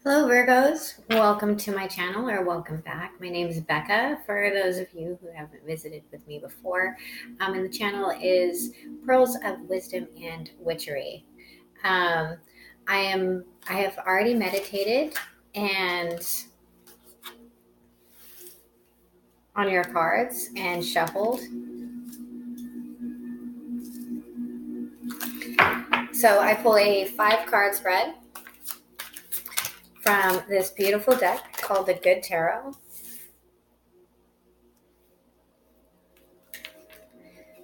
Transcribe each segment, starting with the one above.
Hello, Virgos. Welcome to my channel, or welcome back. My name is Becca. For those of you who haven't visited with me before, and the channel is Pearls of Wisdom and Witchery. Um, I have already meditated and on your cards and shuffled. So I pull a 5-card spread from this beautiful deck called the Good Tarot.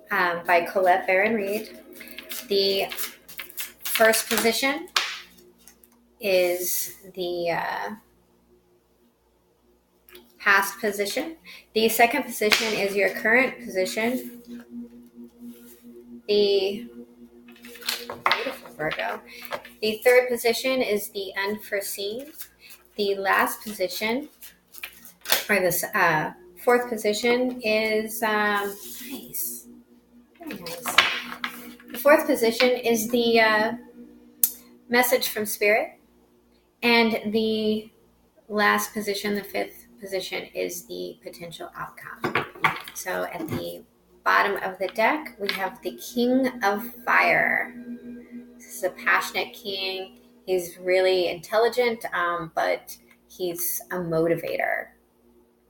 By Colette Baron Reed. The first position is the past position. The second position is your current position. The beautiful Virgo. The third position is the unforeseen. The last position, or the fourth position, is nice, very nice. The fourth position is the message from spirit, and the last position, the fifth position, is the potential outcome. So at the bottom of the deck, we have the King of Fire. This is a passionate king. He's really intelligent, but he's a motivator,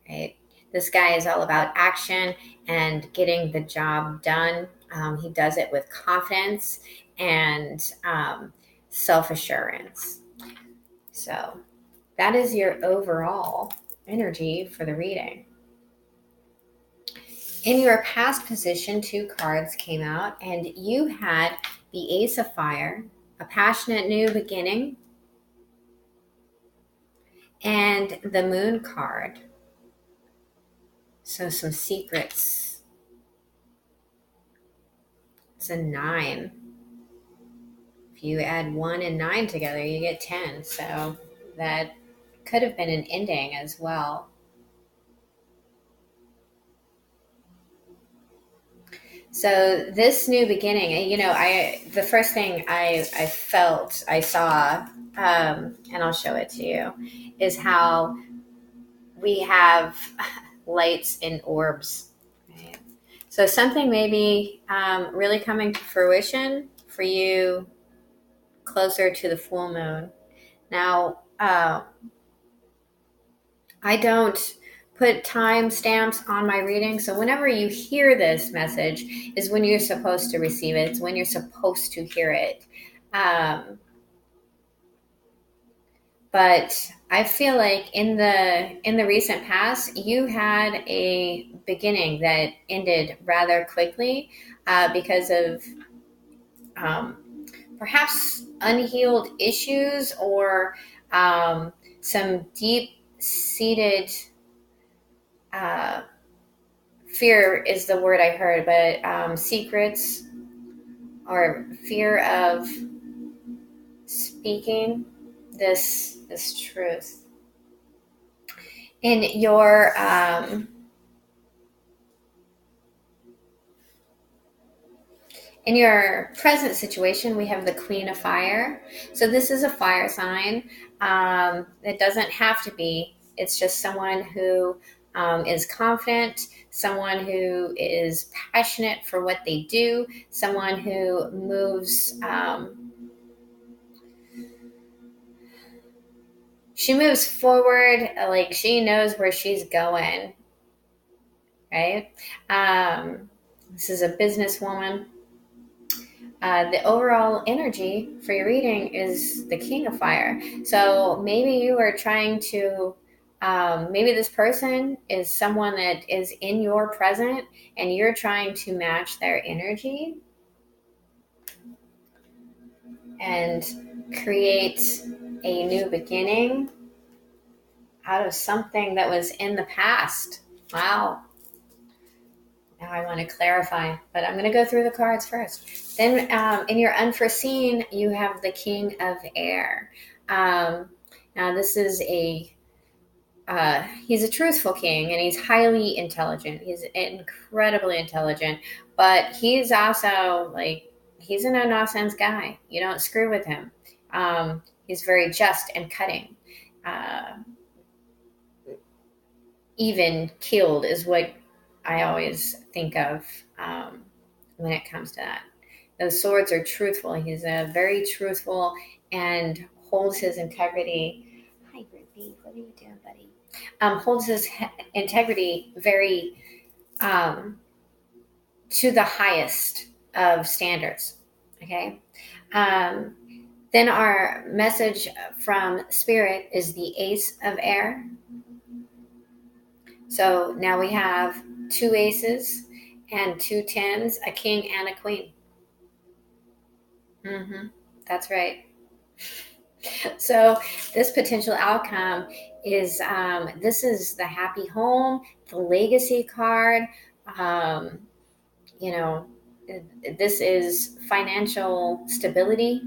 right? This guy is all about action and getting the job done. He does it with confidence and self-assurance. So that is your overall energy for the reading. In your past position, 2 cards came out, and you had the Ace of Fire, a passionate new beginning, and the Moon card. So some secrets. It's a 9. If you add 1 and 9 together, you get 10. So that could have been an ending as well. So this new beginning, the first thing I saw, and I'll show it to you, is how we have lights in orbs. Right? So something may be really coming to fruition for you closer to the full moon. Now, I don't put time stamps on my reading. So whenever you hear this message is when you're supposed to receive it. It's when you're supposed to hear it. But I feel like in the recent past, you had a beginning that ended rather quickly because of perhaps unhealed issues or some deep-seated fear is the word I heard, but secrets or fear of speaking this truth. In your present situation, we have the Queen of Fire. So this is a fire sign. It doesn't have to be. It's just someone who is confident, someone who is passionate for what they do, someone who moves. She moves forward like she knows where she's going, right? This is a businesswoman. The overall energy for your reading is the King of Fire. So maybe you are trying to, maybe this person is someone that is in your present and you're trying to match their energy and create a new beginning out of something that was in the past. Wow. Now I want to clarify, but I'm going to go through the cards first. Then in your unforeseen, you have the King of Air. Now this is he's a truthful king, and he's highly intelligent. He's incredibly intelligent, but he's also he's a no-nonsense guy. You don't screw with him. He's very just and cutting. Even keeled is what I always think of when it comes to that. Those swords are truthful. He's a very truthful and holds his integrity. Hi, Ruby. What are you doing, buddy? Holds his integrity very to the highest of standards. Okay. Then our message from Spirit is the Ace of Air. So now we have 2 aces and 2 tens, a king and a queen. That's right. So this potential outcome is this is the happy home, the legacy card. You know, this is financial stability.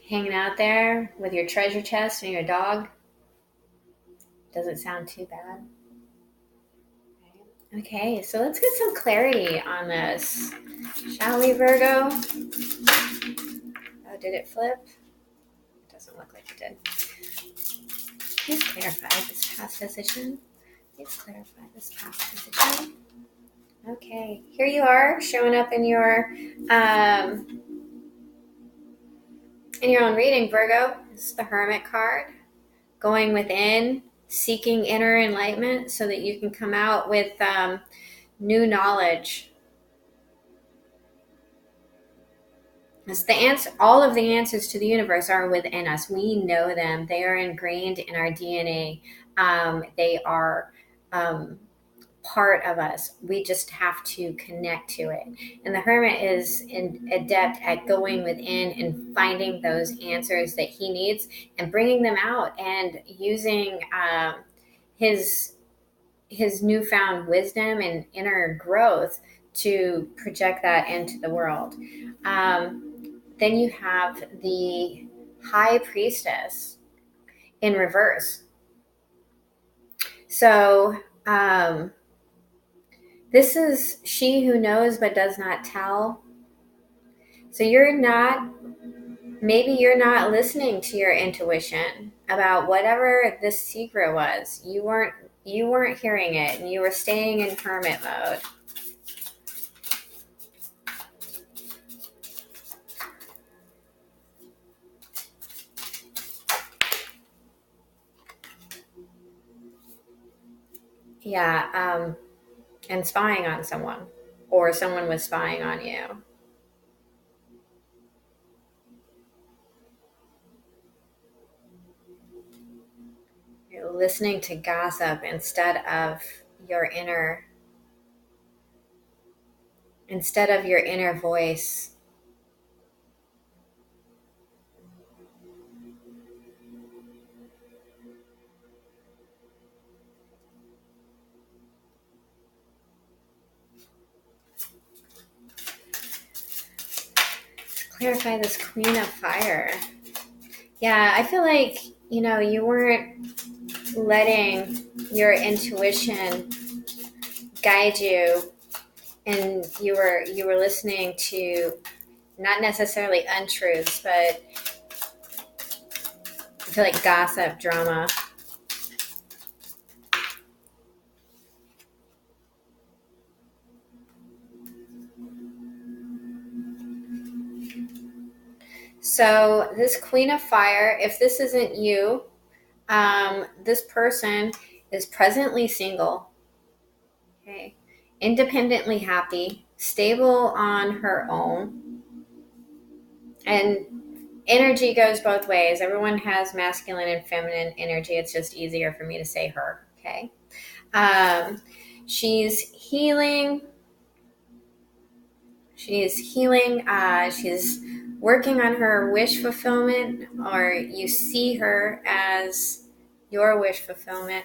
Hanging out there with your treasure chest and your dog. Doesn't sound too bad. Okay, so let's get some clarity on this. Shall we, Virgo? Oh, did it flip? It doesn't look like it did. Please clarify this past position. Please clarify this past position. Okay, here you are showing up in your own reading, Virgo. This is the Hermit card. Going within, seeking inner enlightenment so that you can come out with new knowledge. It's the answer. All of the answers to the universe are within us. We know them. They are ingrained in our DNA. They are part of us. We just have to connect to it. And the Hermit is adept at going within and finding those answers that he needs and bringing them out and using his newfound wisdom and inner growth to project that into the world. Then you have the High Priestess in reverse. So this is she who knows but does not tell. So maybe you're not listening to your intuition about whatever this secret was. You weren't hearing it, and you were staying in hermit mode. Yeah, and spying on someone, or someone was spying on you. You're listening to gossip instead of your inner voice. Clarify this Queen of Fire. Yeah, I feel like, you weren't letting your intuition guide you, and you were listening to not necessarily untruths, but I feel like gossip, drama. So this Queen of Fire, if this isn't you, this person is presently single, okay, independently happy, stable on her own, and energy goes both ways. Everyone has masculine and feminine energy. It's just easier for me to say her, okay? She's healing. She's working on her wish fulfillment, or you see her as your wish fulfillment,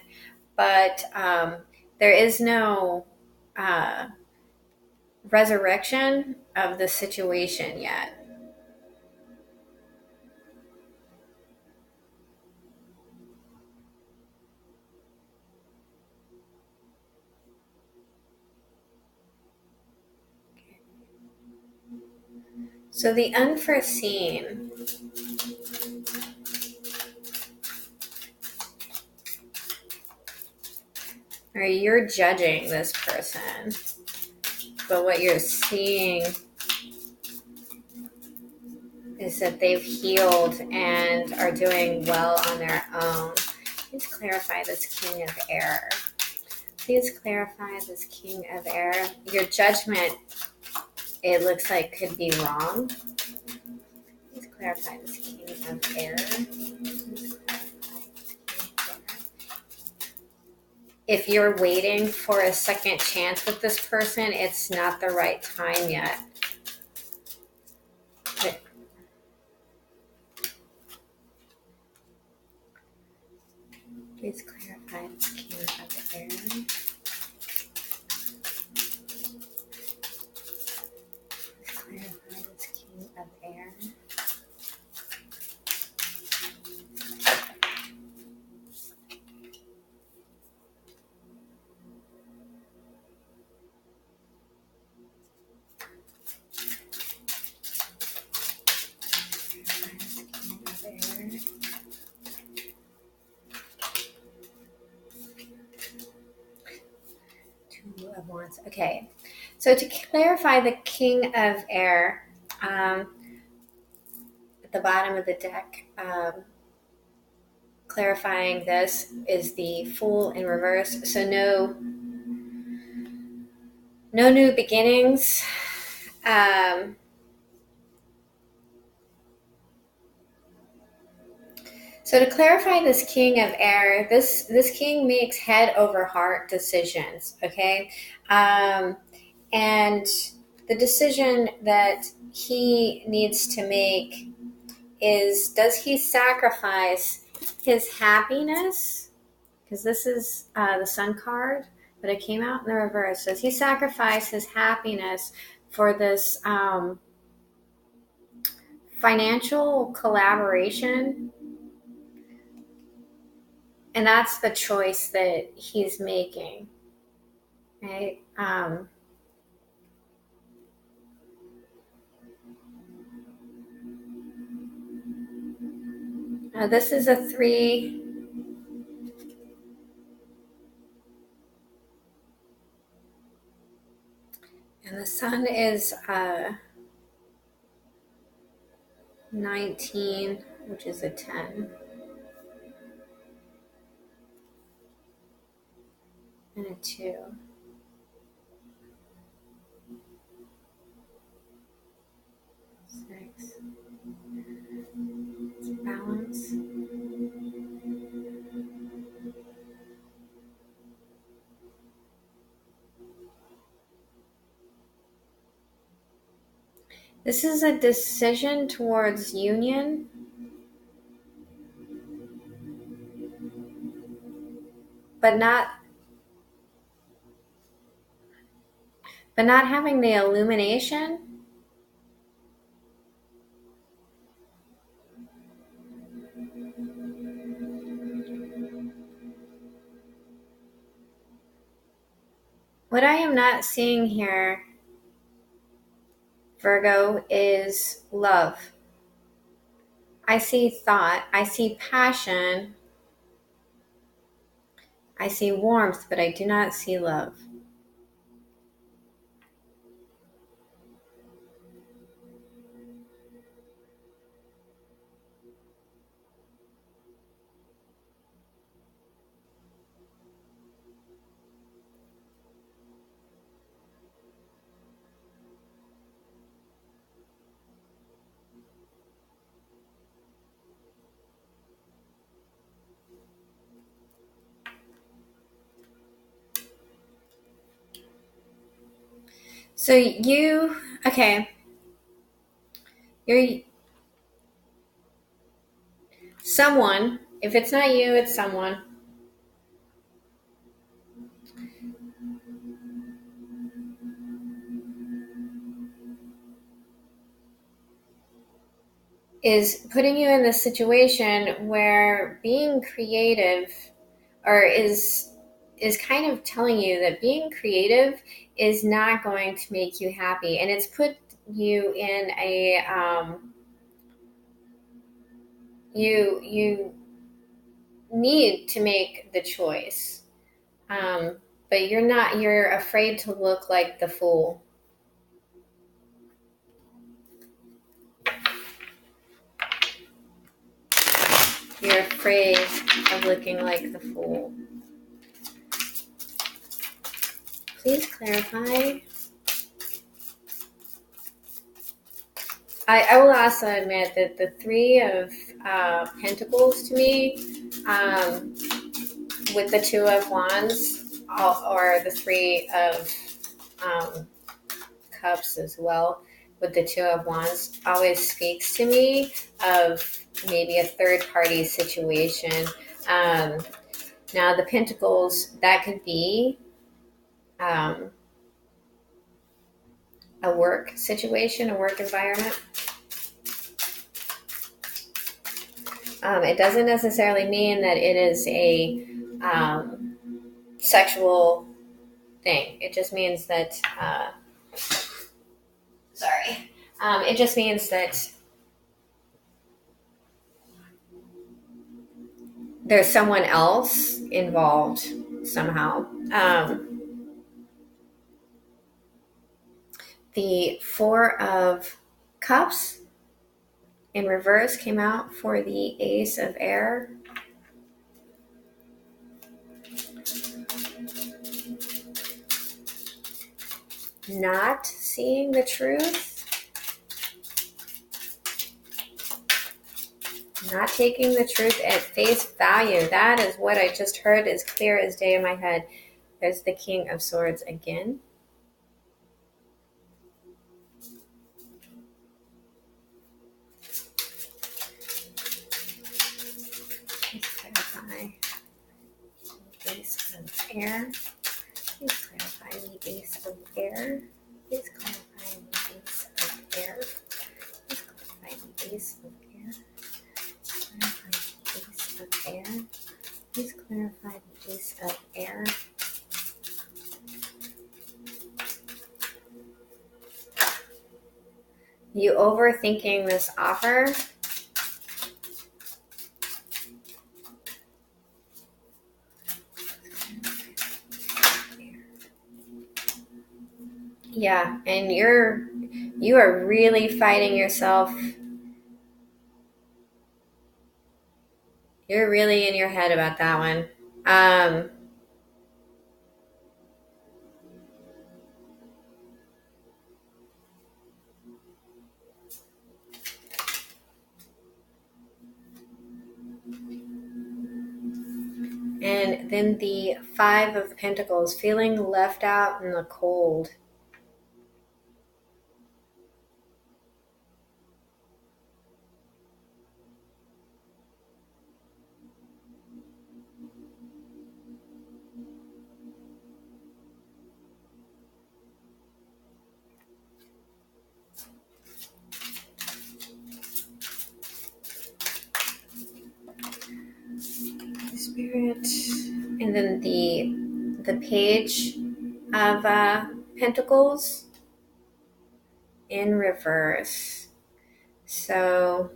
but there is no resurrection of the situation yet. So the unforeseen. Or you're judging this person, but what you're seeing is that they've healed and are doing well on their own. Please clarify this King of Air. Please clarify this King of Air. Your judgment, it looks like, could be wrong. Please clarify this King of Air. If you're waiting for a second chance with this person, it's not the right time yet. Please clarify this King of Air. Please clarify this King of Air. Two of Wands. Okay, so to clarify the King of Air, at the bottom of the deck, clarifying this is the Fool in reverse. So no new beginnings. So to clarify this King of Air, this King makes head over heart decisions, okay? And the decision that he needs to make is, does he sacrifice his happiness? Because this is the Sun card, but it came out in the reverse. Does he sacrifice his happiness for this financial collaboration? And that's the choice that he's making, right? This is a 3. And the Sun is 19, which is a 10. And a 2. 6. It's balance. This is a decision towards union. But not having the illumination. What I am not seeing here, Virgo, is love. I see thought, I see passion, I see warmth, but I do not see love. So you're someone, if it's not you, it's someone, is putting you in this situation where being creative, or is kind of telling you that being creative is not going to make you happy. And it's you in a you need to make the choice, but you're afraid to look like the fool. You're afraid of looking like the fool. Please clarify. I will also admit that the Three of Pentacles to me, with the Two of Wands, or the Three of Cups as well, with the Two of Wands, always speaks to me of maybe a third party situation. Now, the Pentacles, that could be a work situation, a work environment. It doesn't necessarily mean that it is a sexual thing. It just means that, it just means that there's someone else involved somehow. The Four of Cups in reverse came out for the Ace of Air. Not seeing the truth. Not taking the truth at face value. That is what I just heard as clear as day in my head. There's the King of Swords again. Please clarify the Ace of Air. Please clarify the Ace of Air. Please clarify the Ace of Air. Please clarify the Ace of Air. Clarify the Ace of Air. Please clarify the Ace of Air. You overthinking this offer. Yeah, and you are really fighting yourself. You're really in your head about that one. And then the Five of Pentacles, feeling left out in the cold. Spirit. And then the Page of Pentacles in reverse. So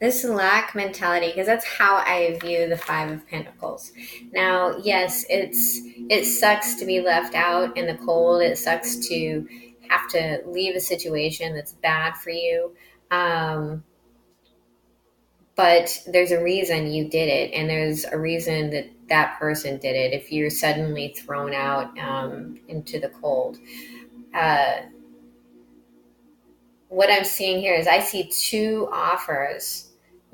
this lack mentality, because that's how I view the Five of Pentacles. Now, yes, it sucks to be left out in the cold. It sucks to have to leave a situation that's bad for you. But there's a reason you did it, and there's a reason that that person did it. If you're suddenly thrown out into the cold, what I'm seeing here is I see two offers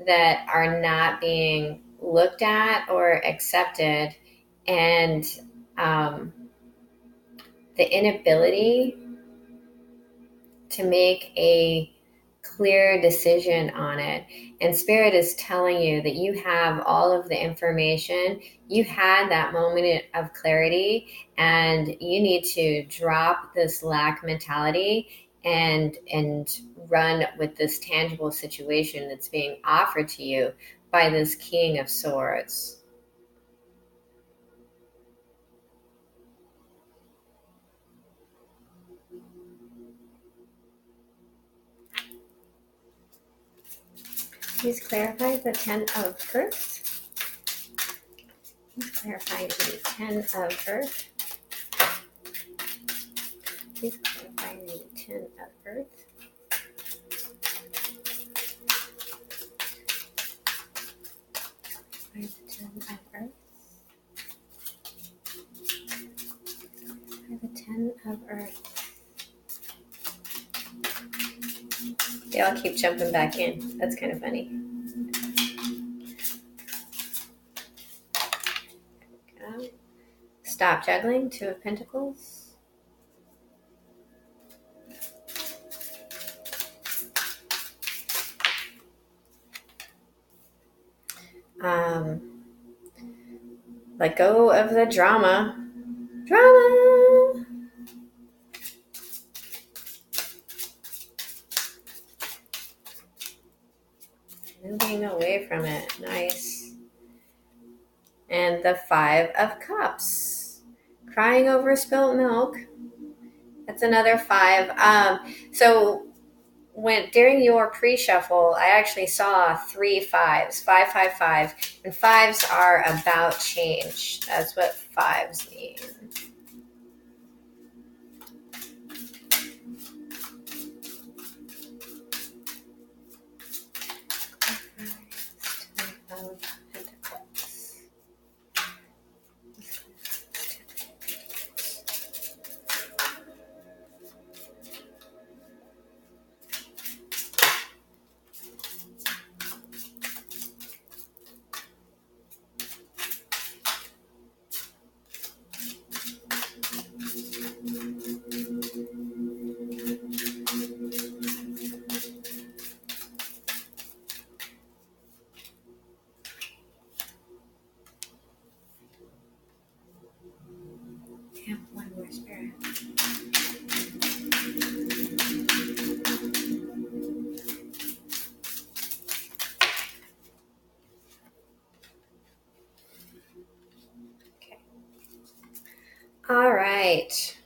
that are not being looked at or accepted, and the inability to make a clear decision on it. And Spirit is telling you that you have all of the information. You had that moment of clarity, and you need to drop this lack mentality and run with this tangible situation that's being offered to you by this King of Swords. Please clarify the Ten of Earth. Please clarify the Ten of Earth. Please clarify the Ten of Earth. By the Ten of Earth. By the Ten of Earth. They all keep jumping back in. That's kind of funny. Stop juggling. Two of Pentacles. Let go of the drama. Drama! Moving away from it. Nice. And the Five of Cups. Crying over spilt milk. That's another 5. So during your pre-shuffle, I actually saw 3 5s. 5, 5, 5. And 5s are about change. That's what 5s mean. Yeah, one more spirit. Okay. All right.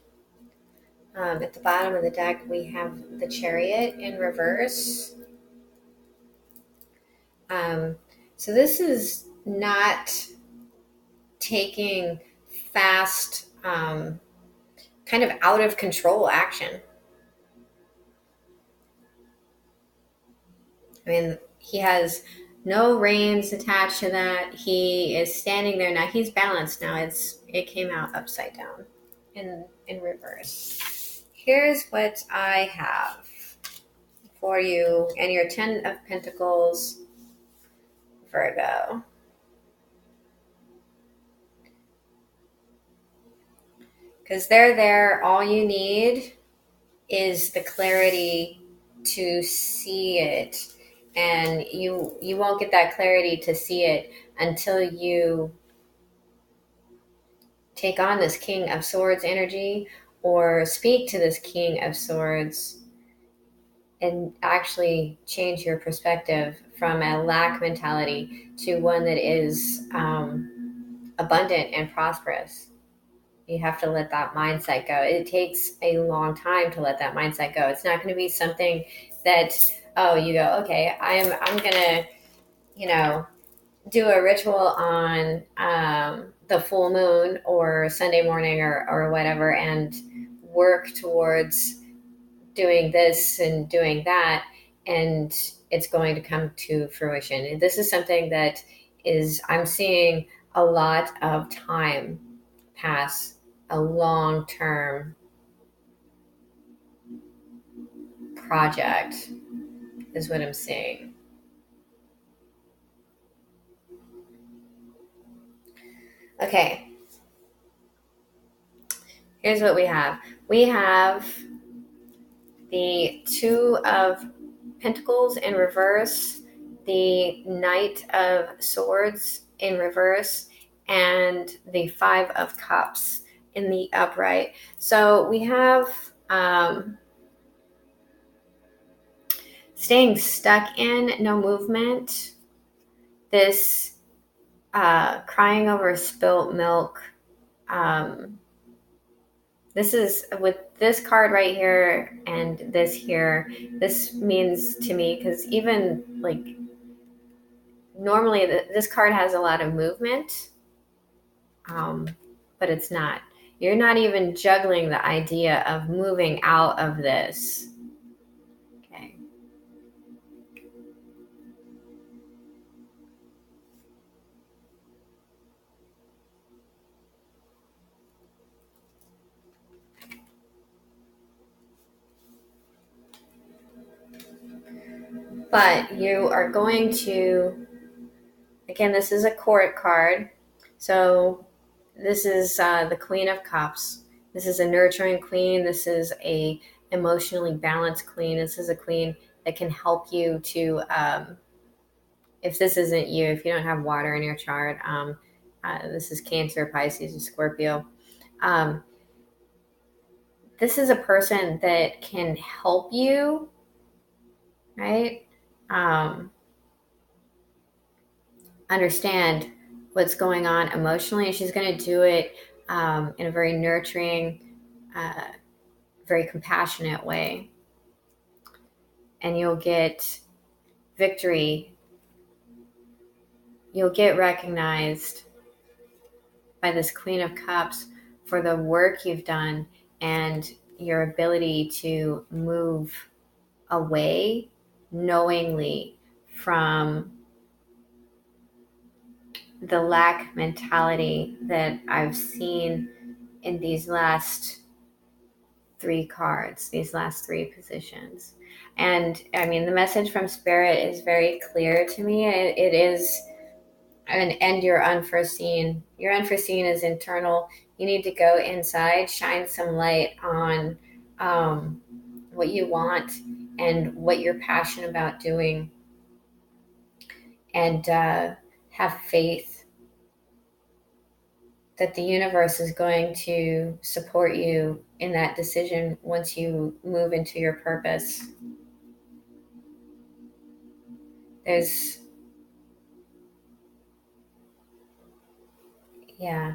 At the bottom of the deck, we have the Chariot in reverse. So this is not taking fast, kind of out of control action. I mean, he has no reins attached to that. He is standing there now. He's balanced now. It came out upside down in reverse. Here's what I have for you and your Ten of Pentacles, Virgo. Because they're there. All you need is the clarity to see it. And you won't get that clarity to see it until you take on this King of Swords energy or speak to this King of Swords and actually change your perspective from a lack mentality to one that is abundant and prosperous. You have to let that mindset go. It takes a long time to let that mindset go. It's not going to be something that, you go, okay, I'm going to, do a ritual on the full moon or Sunday morning or whatever and work towards doing this and doing that, and it's going to come to fruition. This is something that I'm seeing a lot of time pass, a long-term project is what I'm seeing. Okay. Here's what we have. We have the Two of Pentacles in reverse, the Knight of Swords in reverse, and the Five of Cups in the upright. So we have staying stuck in no movement, this crying over spilt milk. This is with this card right here and this here. This means to me, because even like normally this card has a lot of movement, but it's not. You're not even juggling the idea of moving out of this. Okay. But you are going to, again, this is a court card. So this is the Queen of Cups. This is a nurturing queen. This is a emotionally balanced queen. This is a queen that can help you to, if this isn't you, if you don't have water in your chart, this is Cancer, Pisces, and Scorpio. This is a person that can help you, right? Understand what's going on emotionally, and she's going to do it in a very nurturing, very compassionate way. And you'll get victory. You'll get recognized by this Queen of Cups for the work you've done and your ability to move away knowingly from the lack mentality that I've seen in these last three cards, these last three positions. And I mean, the message from Spirit is very clear to me. It is, and your unforeseen. Your unforeseen is internal. You need to go inside, shine some light on what you want and what you're passionate about doing, and have faith that the universe is going to support you in that decision once you move into your purpose. There's, yeah.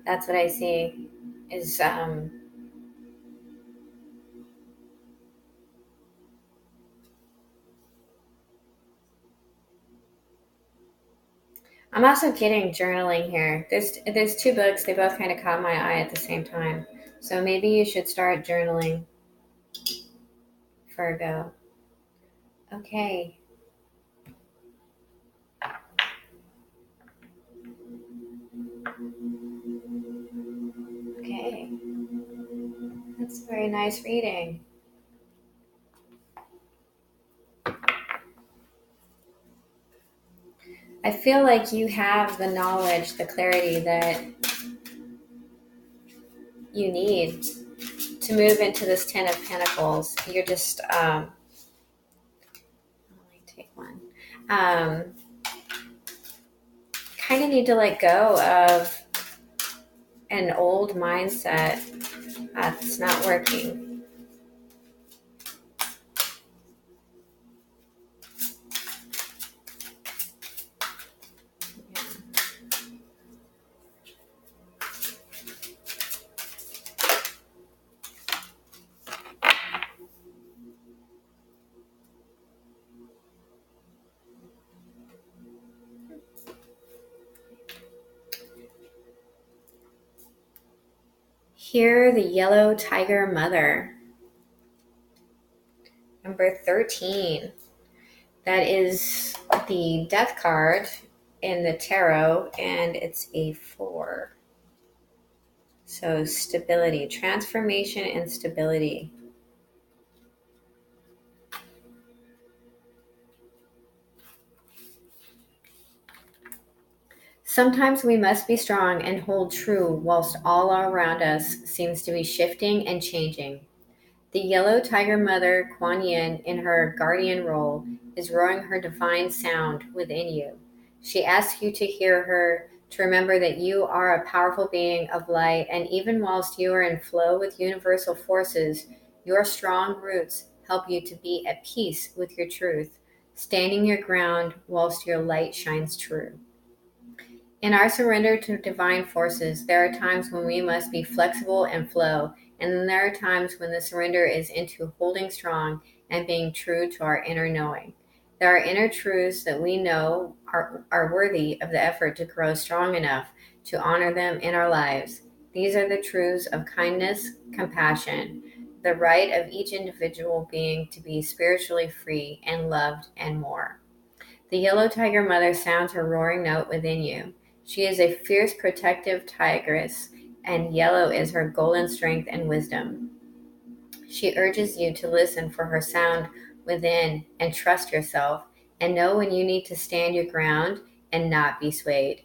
That's what I see is, I'm also getting journaling here. There's two books. They both kind of caught my eye at the same time. So maybe you should start journaling, Virgo. Okay. Okay. That's a very nice reading. I feel like you have the knowledge, the clarity that you need to move into this Ten of Pentacles. You're just, let me take one. Kind of need to let go of an old mindset that's not working. Here, the Yellow Tiger Mother. Number 13. That is the Death card in the tarot, and it's a 4. So stability, transformation, and stability. Sometimes we must be strong and hold true whilst all around us seems to be shifting and changing. The Yellow Tiger Mother, Kuan Yin, in her guardian role, is roaring her divine sound within you. She asks you to hear her, to remember that you are a powerful being of light, and even whilst you are in flow with universal forces, your strong roots help you to be at peace with your truth, standing your ground whilst your light shines true. In our surrender to divine forces, there are times when we must be flexible and flow, and then there are times when the surrender is into holding strong and being true to our inner knowing. There are inner truths that we know are worthy of the effort to grow strong enough to honor them in our lives. These are the truths of kindness, compassion, the right of each individual being to be spiritually free and loved, and more. The yellow tiger mother sounds her roaring note within you. She is a fierce protective tigress, and yellow is her golden strength and wisdom. She urges you to listen for her sound within and trust yourself, and know when you need to stand your ground and not be swayed.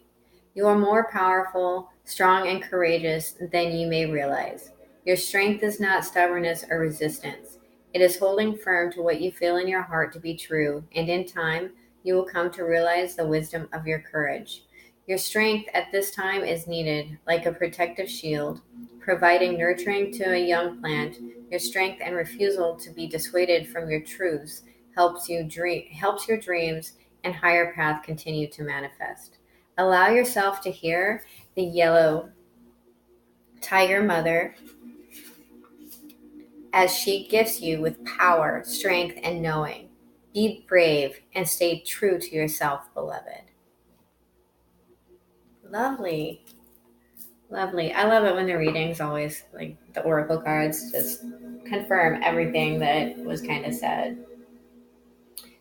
You are more powerful, strong, and courageous than you may realize. Your strength is not stubbornness or resistance. It is holding firm to what you feel in your heart to be true, and in time, you will come to realize the wisdom of your courage. Your strength at this time is needed, like a protective shield, providing nurturing to a young plant. Your strength and refusal to be dissuaded from your truths helps your dreams and higher path continue to manifest. Allow yourself to hear the yellow tiger mother as she gifts you with power, strength, and knowing. Be brave and stay true to yourself, beloved. Lovely. Lovely. I love it when the readings always, like the oracle cards, just confirm everything that was kind of said.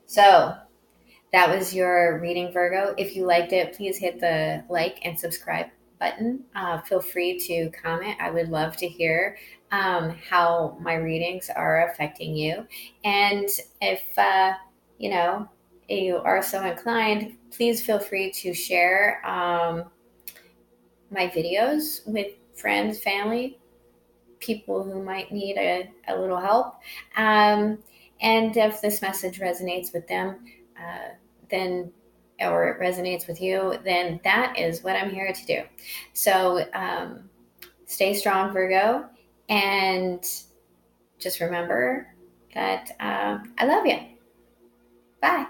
So, that was your reading, Virgo. If you liked it, please hit the like and subscribe button. Feel free to comment. I would love to hear how my readings are affecting you. And if, you know, you are so inclined, please feel free to share my videos with friends, family, people who might need a little help. And if this message resonates with them, then or it resonates with you, then that is what I'm here to do. So stay strong, Virgo, and just remember that I love you. Bye.